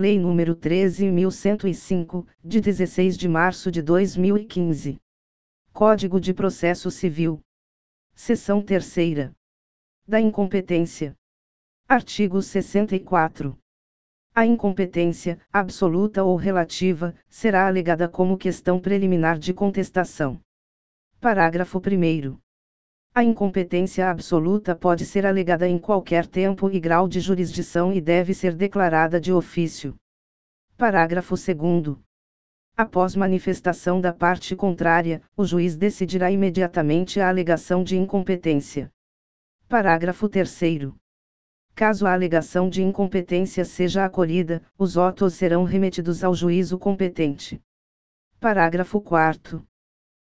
Lei nº 13.105, de 16 de março de 2015. Código de Processo Civil. Seção 3ª. Da incompetência. Artigo 64. A incompetência, absoluta ou relativa, será alegada como questão preliminar de contestação. Parágrafo 1º. A incompetência absoluta pode ser alegada em qualquer tempo e grau de jurisdição e deve ser declarada de ofício. Parágrafo 2º. Após manifestação da parte contrária, o juiz decidirá imediatamente a alegação de incompetência. Parágrafo 3º. Caso a alegação de incompetência seja acolhida, os autos serão remetidos ao juízo competente. Parágrafo 4º.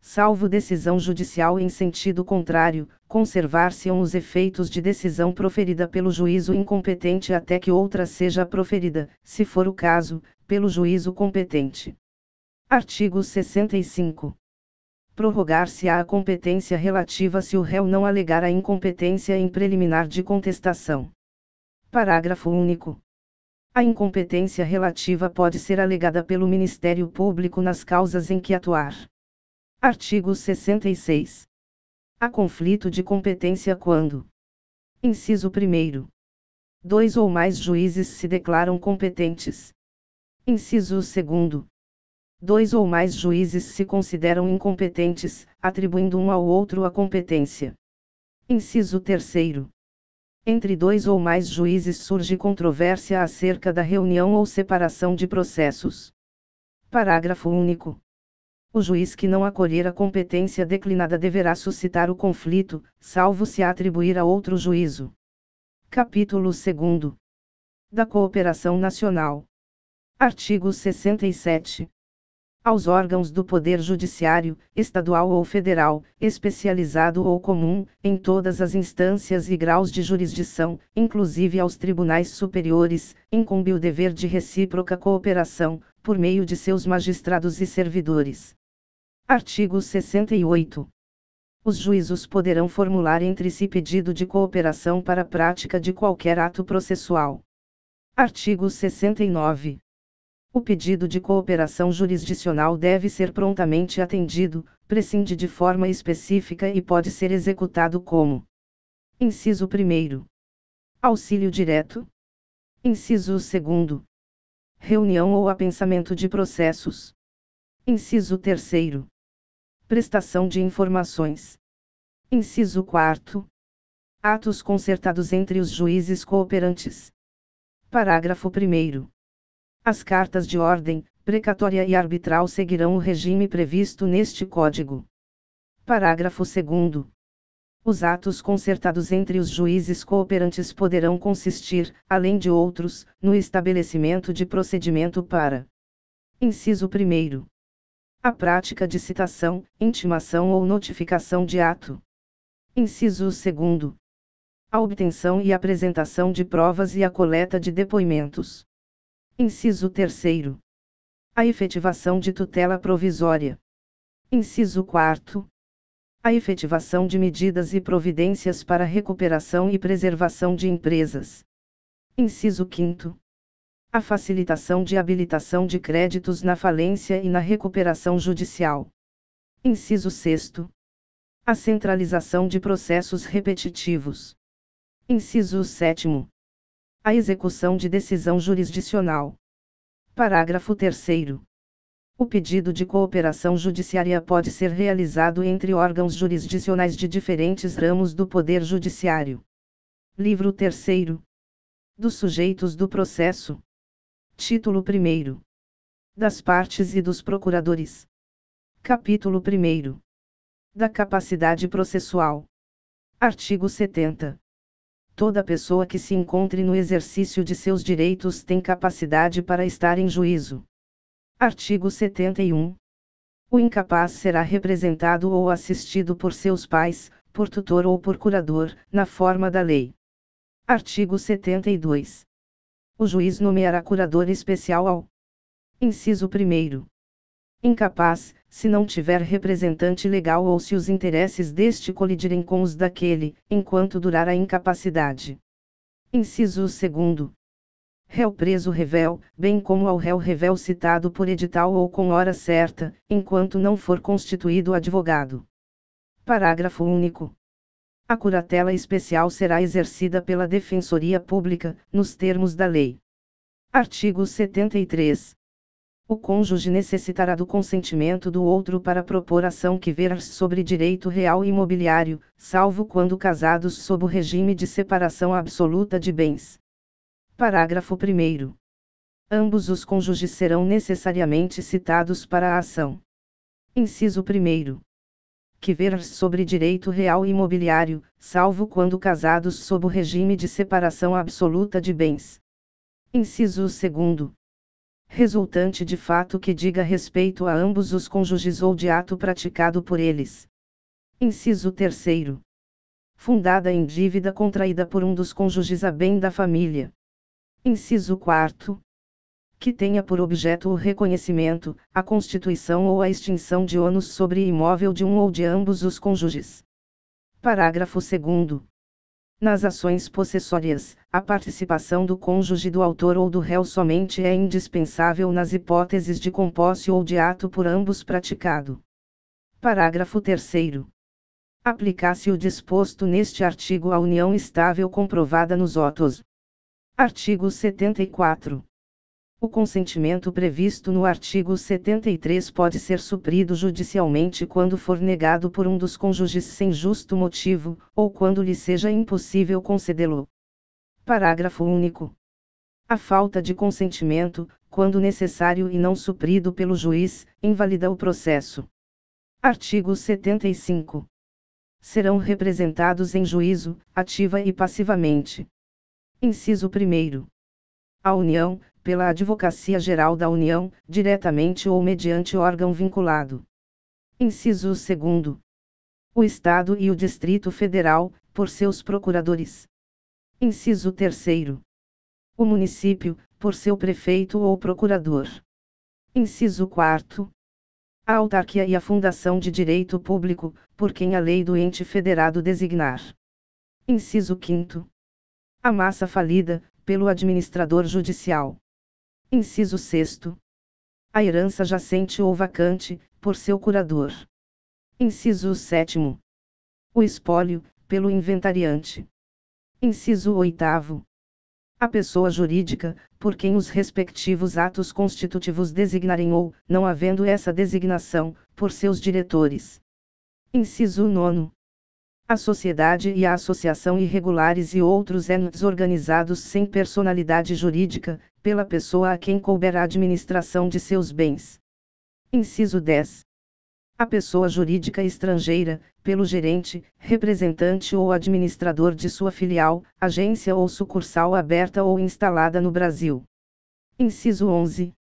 Salvo decisão judicial em sentido contrário, conservar-se-ão os efeitos de decisão proferida pelo juízo incompetente até que outra seja proferida, se for o caso, pelo juízo competente. Artigo 65. Prorrogar-se-á a competência relativa se o réu não alegar a incompetência em preliminar de contestação. Parágrafo único. A incompetência relativa pode ser alegada pelo Ministério Público nas causas em que atuar. Artigo 66. Há conflito de competência quando: inciso 1º. Dois ou mais juízes se declaram competentes. Inciso 2º. Dois ou mais juízes se consideram incompetentes, atribuindo um ao outro a competência. Inciso 3º. Entre dois ou mais juízes surge controvérsia acerca da reunião ou separação de processos. Parágrafo único. O juiz que não acolher a competência declinada deverá suscitar o conflito, salvo se atribuir a outro juízo. Capítulo 2º. Da Cooperação Nacional. Artigo 67. Aos órgãos do Poder Judiciário, estadual ou federal, especializado ou comum, em todas as instâncias e graus de jurisdição, inclusive aos tribunais superiores, incumbe o dever de recíproca cooperação, por meio de seus magistrados e servidores. Artigo 68. Os juízos poderão formular entre si pedido de cooperação para a prática de qualquer ato processual. Artigo 69. O pedido de cooperação jurisdicional deve ser prontamente atendido, prescinde de forma específica e pode ser executado como: inciso 1º. Auxílio direto. Inciso 2º. Reunião ou apensamento de processos. Inciso 3º. Prestação de informações. Inciso 4º. Atos concertados entre os juízes cooperantes. Parágrafo 1º. As cartas de ordem, precatória e arbitral seguirão o regime previsto neste Código. Parágrafo 2º. Os atos concertados entre os juízes cooperantes poderão consistir, além de outros, no estabelecimento de procedimento para: inciso 1º. A prática de citação, intimação ou notificação de ato. Inciso 2º. A obtenção e apresentação de provas e a coleta de depoimentos. Inciso 3º. A efetivação de tutela provisória. Inciso 4º. A efetivação de medidas e providências para recuperação e preservação de empresas. Inciso 5º. A facilitação de habilitação de créditos na falência e na recuperação judicial. Inciso 6º. A centralização de processos repetitivos. Inciso 7º. A execução de decisão jurisdicional. Parágrafo 3º. O pedido de cooperação judiciária pode ser realizado entre órgãos jurisdicionais de diferentes ramos do Poder Judiciário. Livro 3º. Dos sujeitos do processo. Título 1º. Das partes e dos procuradores. Capítulo 1º. Da capacidade processual. Artigo 70. Toda pessoa que se encontre no exercício de seus direitos tem capacidade para estar em juízo. Artigo 71. O incapaz será representado ou assistido por seus pais, por tutor ou por curador, na forma da lei. Artigo 72. O juiz nomeará curador especial ao: inciso 1º. Incapaz, se não tiver representante legal ou se os interesses deste colidirem com os daquele, enquanto durar a incapacidade. Inciso 2º. réu preso revel, bem como ao réu revel citado por edital ou com hora certa, enquanto não for constituído advogado. Parágrafo único. A curatela especial será exercida pela Defensoria Pública, nos termos da lei. Artigo 73. O cônjuge necessitará do consentimento do outro para propor ação que verse sobre direito real imobiliário, salvo quando casados sob o regime de separação absoluta de bens. Parágrafo 1º. Ambos os cônjuges serão necessariamente citados para a ação. Inciso 1º. Que verse sobre direito real imobiliário, salvo quando casados sob o regime de separação absoluta de bens. Inciso 2º. Resultante de fato que diga respeito a ambos os cônjuges ou de ato praticado por eles. Inciso 3º. Fundada em dívida contraída por um dos cônjuges a bem da família. Inciso 4º. Que tenha por objeto o reconhecimento, a constituição ou a extinção de ônus sobre imóvel de um ou de ambos os cônjuges. Parágrafo 2º. Nas ações possessórias, a participação do cônjuge do autor ou do réu somente é indispensável nas hipóteses de compóscio ou de ato por ambos praticado. Parágrafo 3º. Aplicar-se o disposto neste artigo à união estável comprovada nos autos. Artigo 74. O consentimento previsto no artigo 73 pode ser suprido judicialmente quando for negado por um dos cônjuges sem justo motivo, ou quando lhe seja impossível concedê-lo. Parágrafo único. A falta de consentimento, quando necessário e não suprido pelo juiz, invalida o processo. Artigo 75. Serão representados em juízo, ativa e passivamente. Inciso 1º. A União, pela Advocacia Geral da União, diretamente ou mediante órgão vinculado. Inciso 2º. O Estado e o Distrito Federal, por seus procuradores. Inciso 3º. O município, por seu prefeito ou procurador. Inciso 4º. A autarquia e a fundação de direito público, por quem a lei do ente federado designar. Inciso 5º. A massa falida, pelo administrador judicial. Inciso 6º. A herança jacente ou vacante, por seu curador. Inciso 7º. O espólio, pelo inventariante. Inciso 8º. A pessoa jurídica, por quem os respectivos atos constitutivos designarem ou, não havendo essa designação, por seus diretores. Inciso 9º. A sociedade e a associação irregulares e outros entes organizados sem personalidade jurídica, pela pessoa a quem couber a administração de seus bens. Inciso 10. A pessoa jurídica estrangeira, pelo gerente, representante ou administrador de sua filial, agência ou sucursal aberta ou instalada no Brasil. Inciso 11.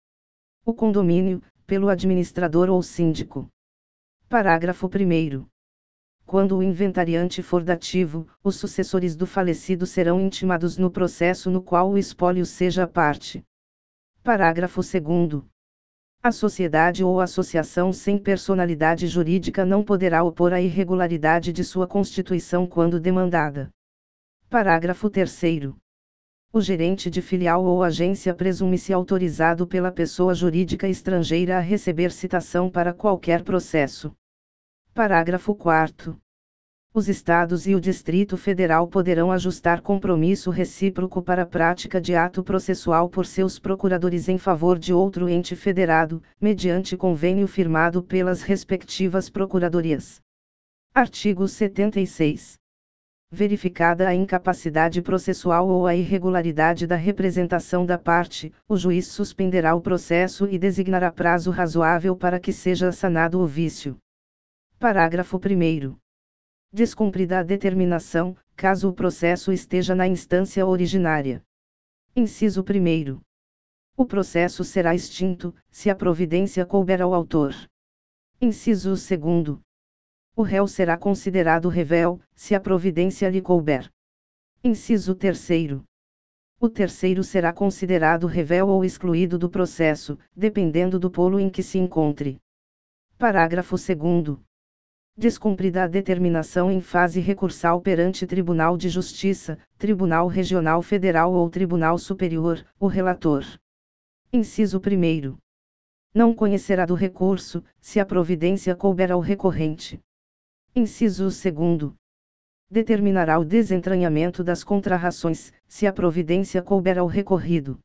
O condomínio, pelo administrador ou síndico. Parágrafo 1º. Quando o inventariante for dativo, os sucessores do falecido serão intimados no processo no qual o espólio seja parte. Parágrafo 2º. A sociedade ou associação sem personalidade jurídica não poderá opor a irregularidade de sua constituição quando demandada. Parágrafo 3º. O gerente de filial ou agência presume-se autorizado pela pessoa jurídica estrangeira a receber citação para qualquer processo. Parágrafo 4º. Os Estados e o Distrito Federal poderão ajustar compromisso recíproco para a prática de ato processual por seus procuradores em favor de outro ente federado, mediante convênio firmado pelas respectivas procuradorias. Artigo 76. Verificada a incapacidade processual ou a irregularidade da representação da parte, o juiz suspenderá o processo e designará prazo razoável para que seja sanado o vício. Parágrafo 1º. Descumprida a determinação, caso o processo esteja na instância originária. Inciso 1º. O processo será extinto, se a providência couber ao autor. Inciso 2º. O réu será considerado revel, se a providência lhe couber. Inciso 3º. O terceiro será considerado revel ou excluído do processo, dependendo do polo em que se encontre. Parágrafo 2º. Descumprida a determinação em fase recursal perante Tribunal de Justiça, Tribunal Regional Federal ou Tribunal Superior, o relator. Inciso 1º. Não conhecerá do recurso, se a providência couber ao recorrente. Inciso 2º. Determinará o desentranhamento das contrarrações, se a providência couber ao recorrido.